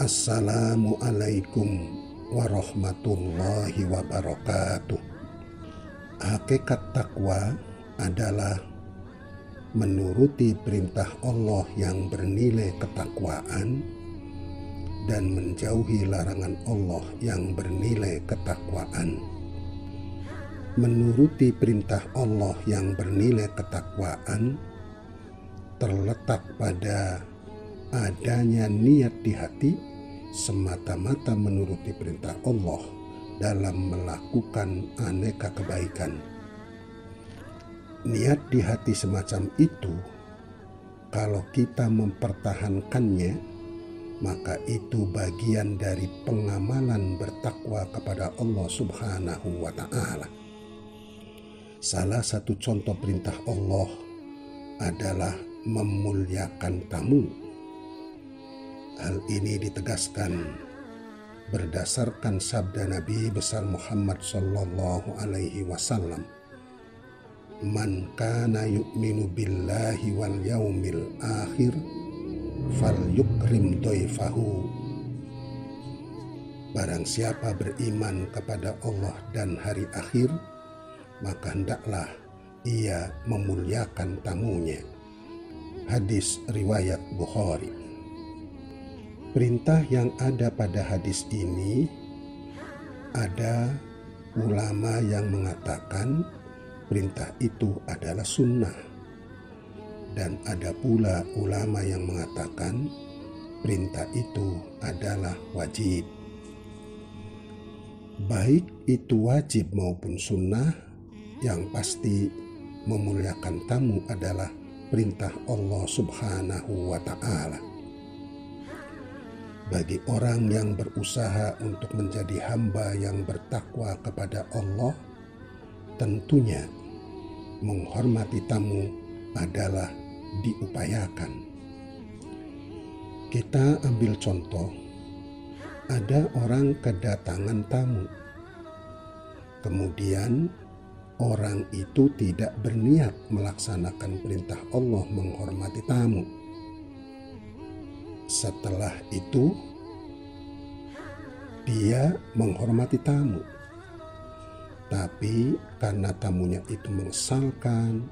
Assalamualaikum warahmatullahi wabarakatuh. Hakikat takwa adalah menuruti perintah Allah yang bernilai ketakwaan dan menjauhi larangan Allah yang bernilai ketakwaan. Menuruti perintah Allah yang bernilai ketakwaan terletak pada adanya niat di hati semata-mata menuruti perintah Allah dalam melakukan aneka kebaikan. Niat di hati semacam itu, kalau kita mempertahankannya, maka itu bagian dari pengamalan bertakwa kepada Allah Subhanahu wa Ta'ala. Salah satu contoh perintah Allah adalah memuliakan tamu. Hal ini ditegaskan berdasarkan sabda Nabi besar Muhammad sallallahu alaihi wasallam, "Man kana yu'minu billahi wal yaumil akhir falyukrim dhaifahu." Barang siapa beriman kepada Allah dan hari akhir, maka hendaklah ia memuliakan tamunya. Hadis riwayat Bukhari. Perintah yang ada pada hadis ini, ada ulama yang mengatakan perintah itu adalah sunnah, dan ada pula ulama yang mengatakan perintah itu adalah wajib. Baik itu wajib maupun sunnah, yang pasti memuliakan tamu adalah perintah Allah Subhanahu wa Ta'ala. Bagi orang yang berusaha untuk menjadi hamba yang bertakwa kepada Allah, tentunya menghormati tamu adalah diupayakan. Kita ambil contoh, ada orang kedatangan tamu. Kemudian orang itu tidak berniat melaksanakan perintah Allah menghormati tamu. Setelah itu, dia menghormati tamu. Tapi karena tamunya itu mengesalkan,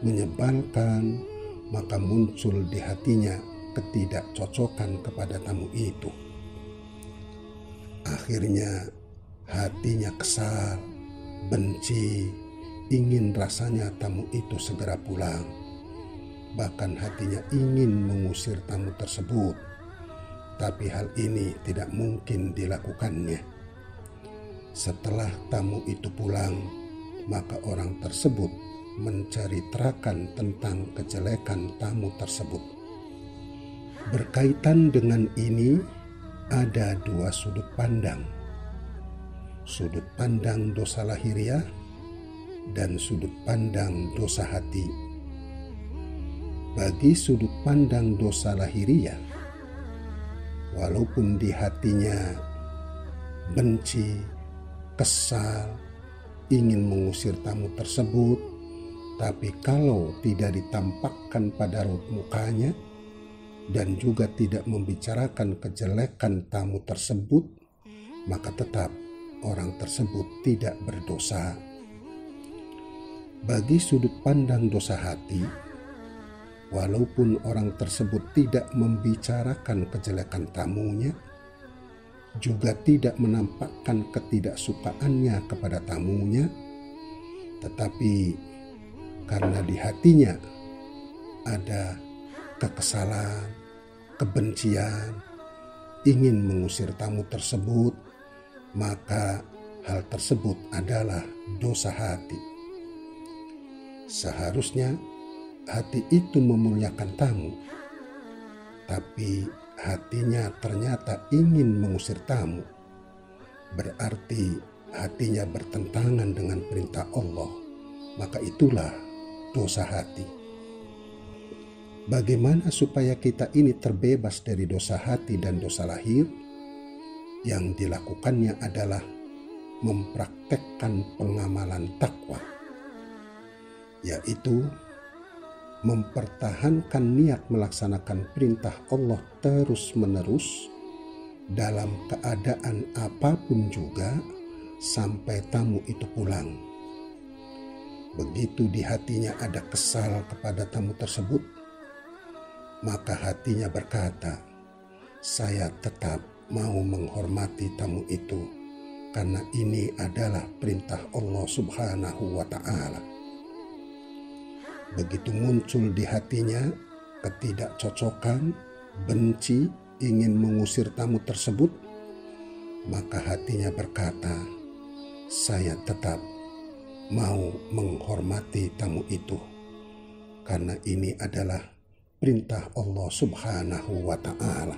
menyebalkan, maka muncul di hatinya ketidakcocokan kepada tamu itu. Akhirnya hatinya kesal, benci, ingin rasanya tamu itu segera pulang. Bahkan hatinya ingin mengusir tamu tersebut, tapi hal ini tidak mungkin dilakukannya. Setelah tamu itu pulang, maka orang tersebut menceritakan tentang kejelekan tamu tersebut. Berkaitan dengan ini, ada dua sudut pandang. Sudut pandang dosa lahiriah dan sudut pandang dosa hati. Bagi sudut pandang dosa lahiriah, walaupun di hatinya benci, kesal, ingin mengusir tamu tersebut, tapi kalau tidak ditampakkan pada raut mukanya dan juga tidak membicarakan kejelekan tamu tersebut, maka tetap orang tersebut tidak berdosa. Bagi sudut pandang dosa hati, walaupun orang tersebut tidak membicarakan kejelekan tamunya, juga tidak menampakkan ketidaksukaannya kepada tamunya, tetapi karena di hatinya ada kekesalan, kebencian, ingin mengusir tamu tersebut, maka hal tersebut adalah dosa hati. Seharusnya hati itu memuliakan tamu, tapi hatinya ternyata ingin mengusir tamu. Berarti hatinya bertentangan dengan perintah Allah, maka itulah dosa hati. Bagaimana supaya kita ini terbebas dari dosa hati dan dosa lahir? Yang dilakukannya adalah mempraktekkan pengamalan takwa, yaitu mempertahankan niat melaksanakan perintah Allah terus-menerus dalam keadaan apapun juga sampai tamu itu pulang. Begitu di hatinya ada kesal kepada tamu tersebut, maka hatinya berkata, saya tetap mau menghormati tamu itu karena ini adalah perintah Allah Subhanahu wa Ta'ala. Begitu muncul di hatinya ketidakcocokan, benci, ingin mengusir tamu tersebut, maka hatinya berkata, saya tetap mau menghormati tamu itu karena ini adalah perintah Allah Subhanahu wa Ta'ala.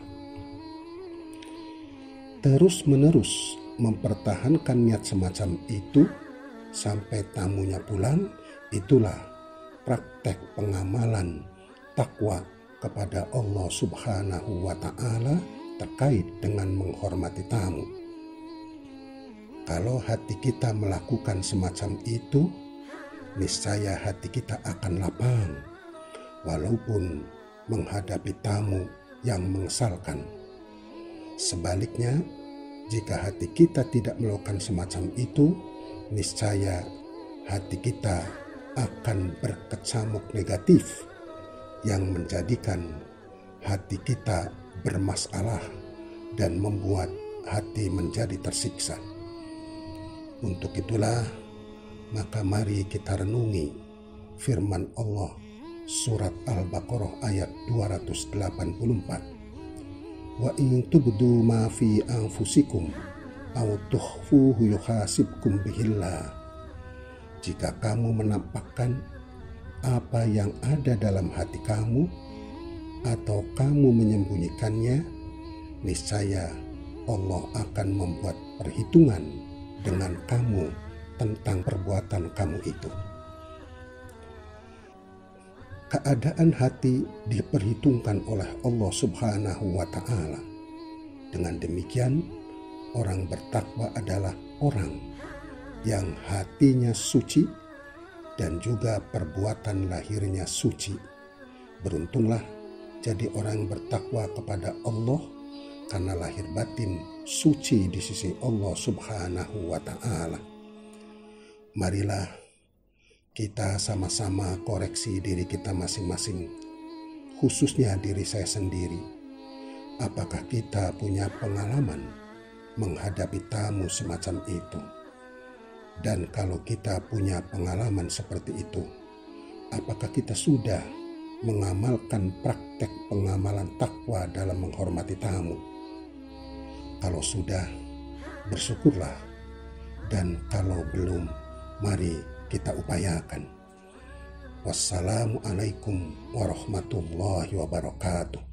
Terus-menerus mempertahankan niat semacam itu sampai tamunya pulang, itulah praktek pengamalan takwa kepada Allah Subhanahu wa Ta'ala terkait dengan menghormati tamu. Kalau hati kita melakukan semacam itu, niscaya hati kita akan lapang walaupun menghadapi tamu yang mengesalkan. Sebaliknya, jika hati kita tidak melakukan semacam itu, niscaya hati kita akan berkecamuk negatif yang menjadikan hati kita bermasalah dan membuat hati menjadi tersiksa. Untuk itulah, maka mari kita renungi firman Allah surat Al-Baqarah ayat 284. Wa in tubdu ma fi anfusikum aw tukhfuhu yuhasibkum bihillah. Jika kamu menampakkan apa yang ada dalam hati kamu atau kamu menyembunyikannya, niscaya Allah akan membuat perhitungan dengan kamu tentang perbuatan kamu itu. Keadaan hati diperhitungkan oleh Allah Subhanahu wa Ta'ala. Dengan demikian, orang bertakwa adalah orang yang hatinya suci dan juga perbuatan lahirnya suci. Beruntunglah jadi orang yang bertakwa kepada Allah karena lahir batin suci di sisi Allah Subhanahu wa Ta'ala. Marilah kita sama-sama koreksi diri kita masing-masing, khususnya diri saya sendiri. Apakah kita punya pengalaman menghadapi tamu semacam itu? Dan kalau kita punya pengalaman seperti itu, apakah kita sudah mengamalkan praktek pengamalan takwa dalam menghormati tamu? Kalau sudah, bersyukurlah. Dan kalau belum, mari kita upayakan. Wassalamualaikum warahmatullahi wabarakatuh.